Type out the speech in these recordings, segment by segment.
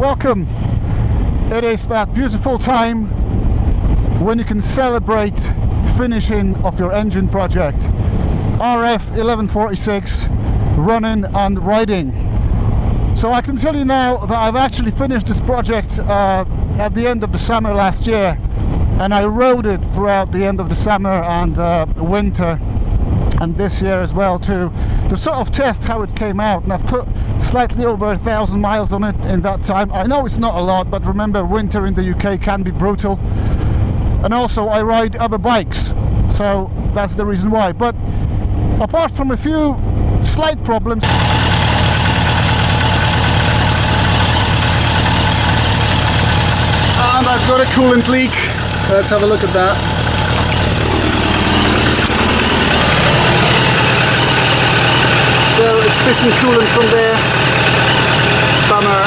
welcome. It is that beautiful time when you can celebrate finishing of your engine project. RF 1146 running and riding. So I can tell you now that I've actually finished this project at the end of the summer last year, and I rode it throughout the end of the summer and winter and this year as well to sort of test how it came out. And I've put slightly over 1,000 miles on it in that time. I know it's not a lot, but remember, winter in the UK can be brutal. And also I ride other bikes, so that's the reason why. But apart from a few slight problems, and I've got a coolant leak. Let's have a look at that. So it's pissing coolant from there. Bummer.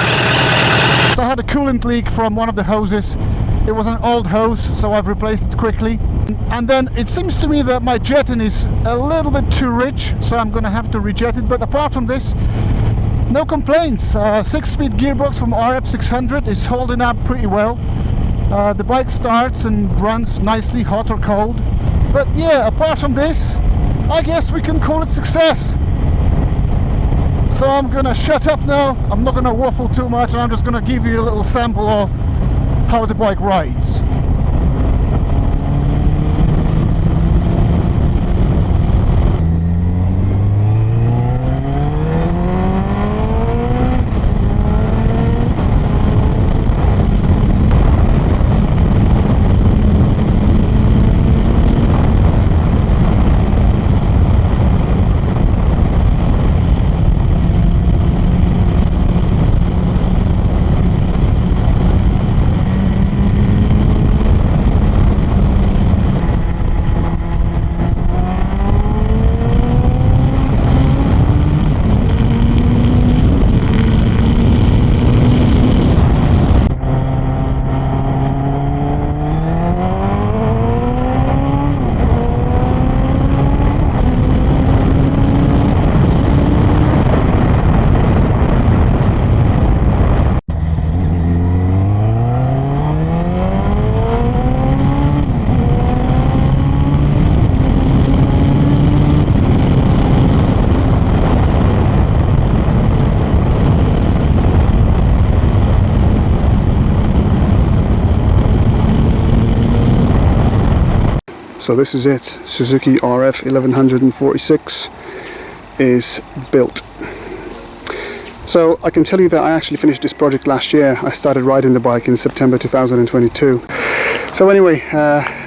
So I had a coolant leak from one of the hoses. It was an old hose, so I've replaced it quickly. And then it seems to me that my jetting is a little bit too rich, so I'm going to have to rejet it. But apart from this, no complaints. 6-speed gearbox from RF 600 is holding up pretty well. The bike starts and runs nicely, hot or cold. But yeah, apart from this, I guess we can call it success. So I'm gonna shut up now. I'm not gonna waffle too much, and I'm just gonna give you a little sample of how the bike rides. So this is it. Suzuki RF 1146 is built. So I can tell you that I actually finished this project last year. I started riding the bike in September 2022. So anyway,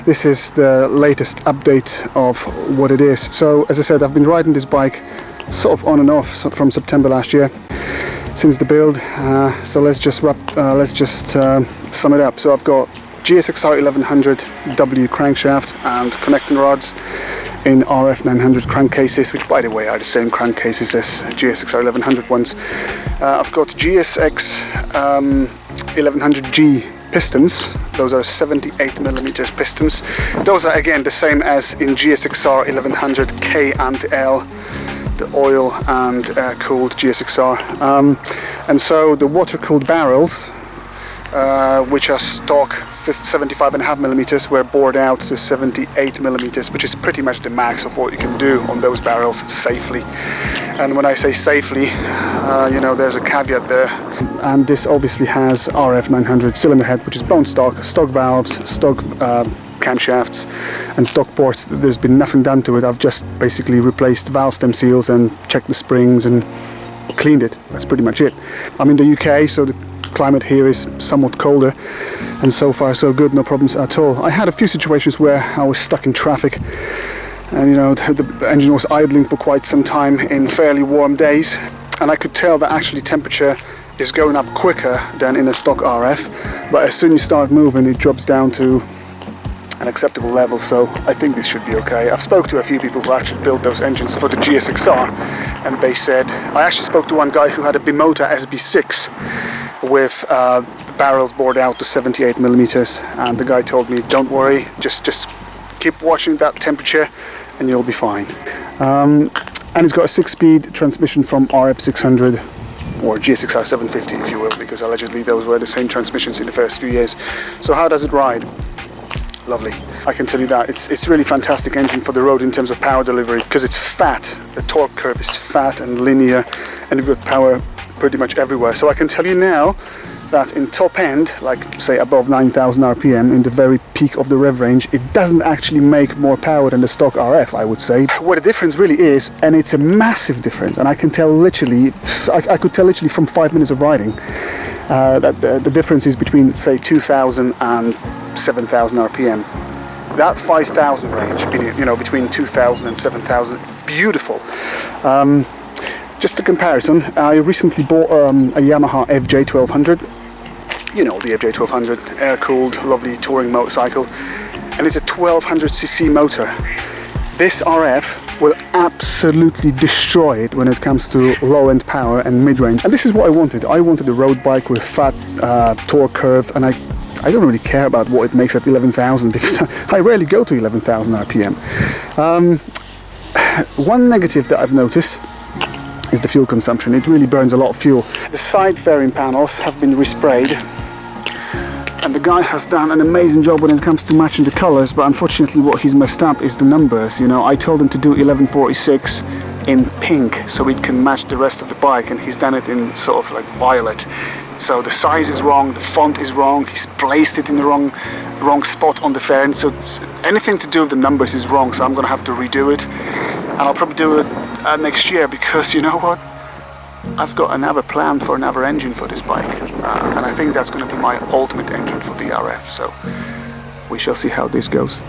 this is the latest update of what it is. So as I said, I've been riding this bike sort of on and off from September last year since the build. So let's just sum it up. So I've got GSXR 1100W crankshaft and connecting rods in RF 900 crankcases, which by the way are the same crankcases as GSXR 1100 ones. I've got GSX 1100G pistons. Those are 78mm pistons. Those are again the same as in GSXR 1100K and L, the oil and cooled GSXR. And so the water-cooled barrels, which are stock 75.5mm, were bored out to 78mm, which is pretty much the max of what you can do on those barrels safely. And when I say safely, you know, there's a caveat there. And this obviously has RF 900 cylinder head, which is bone stock valves, stock camshafts and stock ports. There's been nothing done to it. I've just basically replaced valve stem seals and checked the springs and cleaned it. That's pretty much it. I'm in the UK, so the climate here is somewhat colder, and so far so good, no problems at all. I had a few situations where I was stuck in traffic, and you know, the engine was idling for quite some time in fairly warm days, and I could tell that actually temperature is going up quicker than in a stock RF, but as soon as you start moving it drops down to an acceptable level, so I think this should be okay. I've spoke to a few people who actually built those engines for the GSXR, and they said, I actually spoke to one guy who had a Bimota SB6 with barrels bored out to 78mm, and the guy told me, don't worry, just keep watching that temperature and you'll be fine. And it's got a 6-speed transmission from RF 600, or GSXR 750 if you will, because allegedly those were the same transmissions in the first few years. So how does it ride? Lovely. I can tell you that it's really fantastic engine for the road in terms of power delivery, because it's fat. The torque curve is fat and linear, and you've got power pretty much everywhere. So I can tell you now that in top end, like say above 9,000 RPM, in the very peak of the rev range, it doesn't actually make more power than the stock RF, I would say. Where the difference really is, and it's a massive difference, and I can tell literally, I could tell literally from 5 minutes of riding, that the difference is between say 2,000 and 7,000 RPM. That 5,000 range, you know, between 2,000 and 7,000, beautiful. Just a comparison, I recently bought a Yamaha FJ1200. You know, the FJ1200, air-cooled, lovely touring motorcycle, and it's a 1200cc motor. This RF will absolutely destroy it when it comes to low-end power and mid-range. And this is what I wanted. I wanted a road bike with fat torque curve, and I don't really care about what it makes at 11,000 because I rarely go to 11,000 RPM. One negative that I've noticed is the fuel consumption. It really burns a lot of fuel. The side fairing panels have been resprayed, and the guy has done an amazing job when it comes to matching the colors, but unfortunately what he's messed up is the numbers. You know, I told him to do 1146 in pink so it can match the rest of the bike, and he's done it in sort of like violet. So the size is wrong, the font is wrong, he's placed it in the wrong spot on the fairing, so anything to do with the numbers is wrong, so I'm gonna have to redo it, and I'll probably do it next year, because you know what, I've got another plan for another engine for this bike, and I think that's going to be my ultimate engine for the RF, so we shall see how this goes.